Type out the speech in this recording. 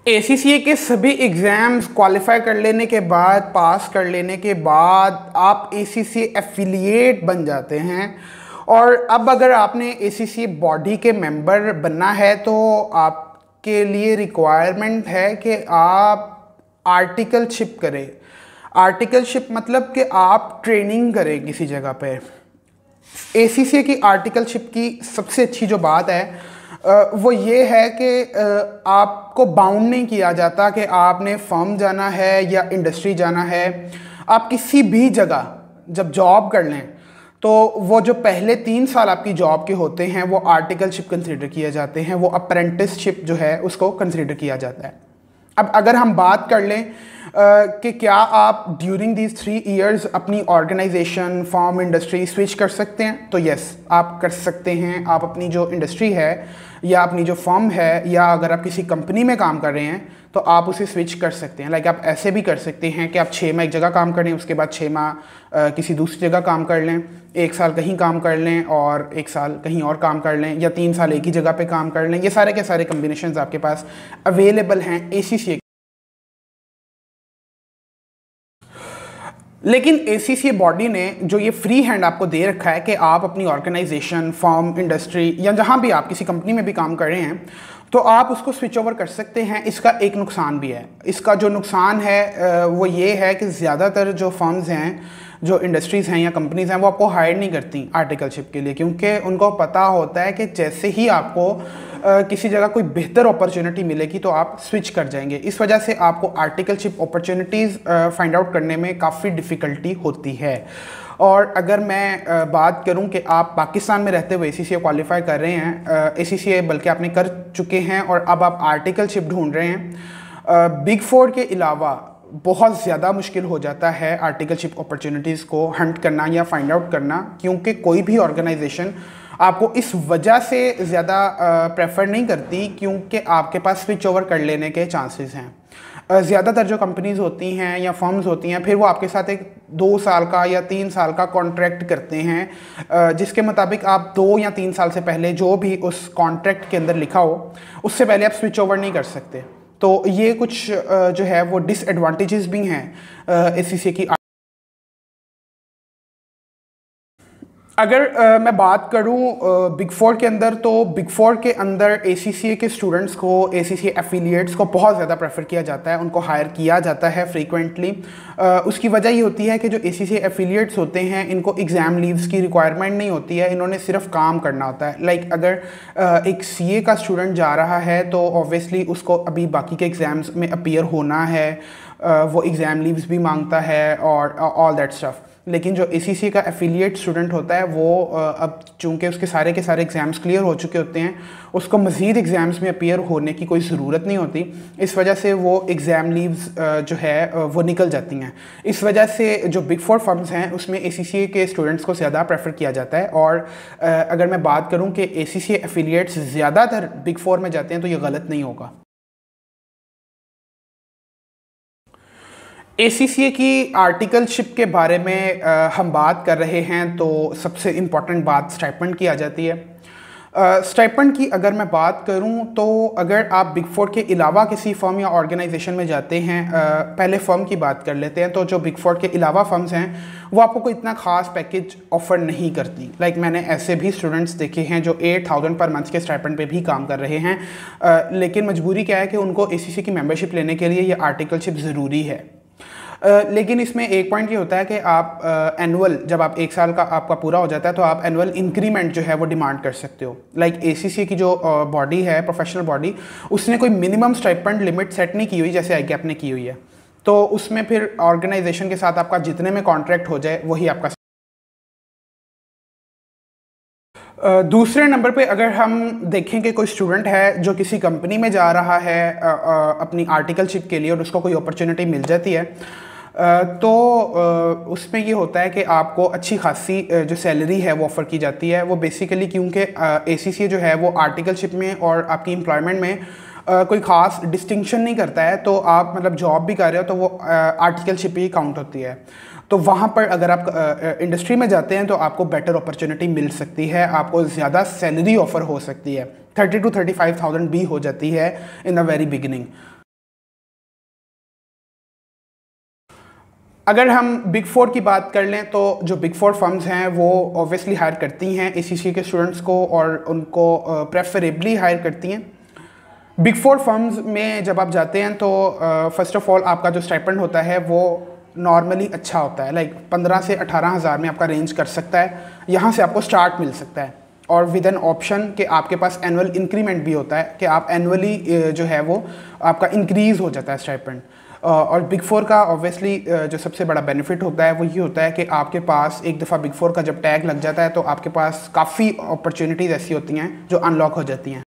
ACCA के सभी exams qualify कर लेने के बाद, पास कर लेने के बाद आप ACCA एफिलिएट बन जाते हैं। और अब अगर आपने ACCA बॉडी के मेंबर बनना है तो आपके लिए रिक्वायरमेंट है कि आप आर्टिकलशिप करें। आर्टिकलशिप मतलब कि आप ट्रेनिंग करें किसी जगह पे। ACCA की आर्टिकलशिप की सबसे अच्छी जो बात है वो ये है कि आपको बाउंड नहीं किया जाता कि आपने फर्म जाना है या इंडस्ट्री जाना है। आप किसी भी जगह जब जॉब कर लें तो वो जो पहले 3 साल आपकी जॉब के होते हैं वो आर्टिकलशिप कंसिडर किए जाते हैं, वो अप्रेंटिसशिप जो है उसको कंसिडर किया जाता है। अब अगर हम बात कर लें कि क्या आप ड्यूरिंग दीज 3 ईयर्स अपनी ऑर्गेनाइजेशन, फॉर्म, इंडस्ट्री स्विच कर सकते हैं, तो यस आप कर सकते हैं। आप अपनी जो इंडस्ट्री है या अपनी जो फर्म है या अगर आप किसी कंपनी में काम कर रहे हैं तो आप उसे स्विच कर सकते हैं। लाइक आप ऐसे भी कर सकते हैं कि आप 6 माह एक जगह काम करें, उसके बाद 6 माह किसी दूसरी जगह काम कर लें, 1 साल कहीं काम कर लें और 1 साल कहीं और काम कर लें, या 3 साल एक ही जगह पे काम कर लें। ये सारे के सारे कम्बिनेशंस आपके पास अवेलेबल हैं ACCA। लेकिन ACCA बॉडी ने जो ये फ्री हैंड आपको दे रखा है कि आप अपनी ऑर्गेनाइजेशन, फॉर्म, इंडस्ट्री या जहाँ भी आप किसी कंपनी में भी काम कर रहे हैं तो आप उसको स्विच ओवर कर सकते हैं। इसका एक नुकसान भी है। इसका जो नुकसान है वो ये है कि ज़्यादातर जो फर्म्स हैं, जो इंडस्ट्रीज़ हैं या कंपनीज़ हैं, वो आपको हायर नहीं करती आर्टिकलशिप के लिए, क्योंकि उनको पता होता है कि जैसे ही आपको किसी जगह कोई बेहतर अपॉर्चुनिटी मिलेगी तो आप स्विच कर जाएंगे। इस वजह से आपको आर्टिकलशिप अपॉर्चुनिटीज़ फाइंड आउट करने में काफ़ी डिफ़िकल्टी होती है। और अगर मैं बात करूं कि आप पाकिस्तान में रहते हुए ACCA क्वालिफाई कर रहे हैं, ACCA बल्कि आपने कर चुके हैं और अब आप आर्टिकलशिप ढूंढ रहे हैं, बिग 4 के अलावा बहुत ज़्यादा मुश्किल हो जाता है आर्टिकलशिप अपॉर्चुनिटीज़ को हंट करना या फाइंड आउट करना, क्योंकि कोई भी ऑर्गेनाइजेशन आपको इस वजह से ज़्यादा प्रेफर नहीं करती क्योंकि आपके पास स्विच ओवर कर लेने के चांसेस हैं। ज़्यादातर जो कंपनीज़ होती हैं या फर्म्स होती हैं फिर वो आपके साथ एक 2 साल का या 3 साल का कॉन्ट्रैक्ट करते हैं, जिसके मुताबिक आप 2 या 3 साल से पहले जो भी उस कॉन्ट्रैक्ट के अंदर लिखा हो उससे पहले आप स्विच ओवर नहीं कर सकते। तो ये कुछ जो है वो डिसएडवांटेजेस भी हैं ACCA की। अगर मैं बात करूं बिग 4 के अंदर, तो बिग 4 के अंदर ACCA के स्टूडेंट्स को, ACCA एफिलिएट्स को बहुत ज़्यादा प्रेफर किया जाता है, उनको हायर किया जाता है फ्रीक्वेंटली। उसकी वजह ये होती है कि जो ACCA एफिलिएट्स होते हैं इनको एग्ज़ाम लीव्स की रिक्वायरमेंट नहीं होती है, इन्होंने सिर्फ काम करना होता है। लाइक अगर एक CA का स्टूडेंट जा रहा है तो ऑब्वियसली उसको अभी बाकी के एग्ज़ाम्स में अपीयर होना है, वो एग्ज़ाम लीव्स भी मांगता है और ऑल दैट स्टफ। लेकिन जो ACCA का एफिलिएट स्टूडेंट होता है वो अब चूँकि उसके सारे के सारे एग्ज़ाम्स क्लियर हो चुके होते हैं, उसको मज़ीद एग्ज़ाम्स में अपीयर होने की कोई ज़रूरत नहीं होती। इस वजह से वो एग्ज़ाम लीव्स जो है वो निकल जाती हैं। इस वजह से जो बिग 4 फर्म्स हैं उसमें ACCA के स्टूडेंट्स को ज़्यादा प्रेफर किया जाता है। और अगर मैं बात करूँ कि ACCA एफिलिएट्स ज़्यादातर बिग 4 में जाते हैं तो ये गलत नहीं होगा। ACCA की आर्टिकलशिप के बारे में हम बात कर रहे हैं तो सबसे इम्पॉर्टेंट बात स्टाइपेंड की आ जाती है। स्टाइपेंड की अगर मैं बात करूं तो अगर आप बिग 4 के अलावा किसी फर्म या ऑर्गेनाइजेशन में जाते हैं, पहले फर्म की बात कर लेते हैं, तो जो बिग 4 के अलावा फर्म्स हैं वो आपको कोई इतना खास पैकेज ऑफर नहीं करती। लाइक मैंने ऐसे भी स्टूडेंट्स देखे हैं जो 8000 पर मंथ के स्टाइपेंड पे भी काम कर रहे हैं, लेकिन मजबूरी क्या है कि उनको ACCA की मेंबरशिप लेने के लिए ये आर्टिकलशिप ज़रूरी है। लेकिन इसमें एक पॉइंट ये होता है कि आप एनुअल, जब आप 1 साल का आपका पूरा हो जाता है तो आप एनुअल इंक्रीमेंट जो है वो डिमांड कर सकते हो। लाइक ACCA की जो बॉडी है, प्रोफेशनल बॉडी, उसने कोई मिनिमम स्टाइपेंड लिमिट सेट नहीं की हुई जैसे ICAP ने की हुई है। तो उसमें फिर ऑर्गेनाइजेशन के साथ आपका जितने में कॉन्ट्रैक्ट हो जाए वही आपका। दूसरे नंबर पे अगर हम देखें कि कोई स्टूडेंट है जो किसी कंपनी में जा रहा है अपनी आर्टिकलशिप के लिए और उसको कोई अपॉर्चुनिटी मिल जाती है, तो उसमें ये होता है कि आपको अच्छी खासी जो सैलरी है वो ऑफ़र की जाती है। वो बेसिकली क्योंकि ACCA जो है वो आर्टिकलशिप में और आपकी एम्प्लॉयमेंट में कोई ख़ास डिस्टिंक्शन नहीं करता है, तो आप मतलब जॉब भी कर रहे हो तो वो आर्टिकलशिप ही काउंट होती है। तो वहाँ पर अगर आप इंडस्ट्री में जाते हैं तो आपको बेटर अपॉर्चुनिटी मिल सकती है, आपको ज़्यादा सैलरी ऑफ़र हो सकती है, 30 to 35,000 भी हो जाती है इन द वेरी बिगिनिंग। अगर हम बिग फोर की बात कर लें तो जो बिग फोर फर्म्स हैं वो ऑब्वियसली हायर करती हैं ACCA के स्टूडेंट्स को, और उनको प्रेफरेबली हायर करती हैं। बिग फोर फर्म्स में जब आप जाते हैं तो फर्स्ट ऑफ ऑल आपका जो स्टाइपेंड होता है वो नॉर्मली अच्छा होता है, लाइक 15 से 18 हज़ार में आपका रेंज कर सकता है, यहाँ से आपको स्टार्ट मिल सकता है। और विद एन ऑप्शन कि आपके पास एनुअल इंक्रीमेंट भी होता है कि आप एनुअली जो है वो आपका इंक्रीज़ हो जाता है स्टाइपेंड। और बिग फोर का ऑब्वियसली जो सबसे बड़ा बेनिफिट होता है वो ये होता है कि आपके पास एक दफ़ा बिग फोर का जब टैग लग जाता है तो आपके पास काफ़ी अपॉर्चुनिटीज़ ऐसी होती हैं जो अनलॉक हो जाती हैं।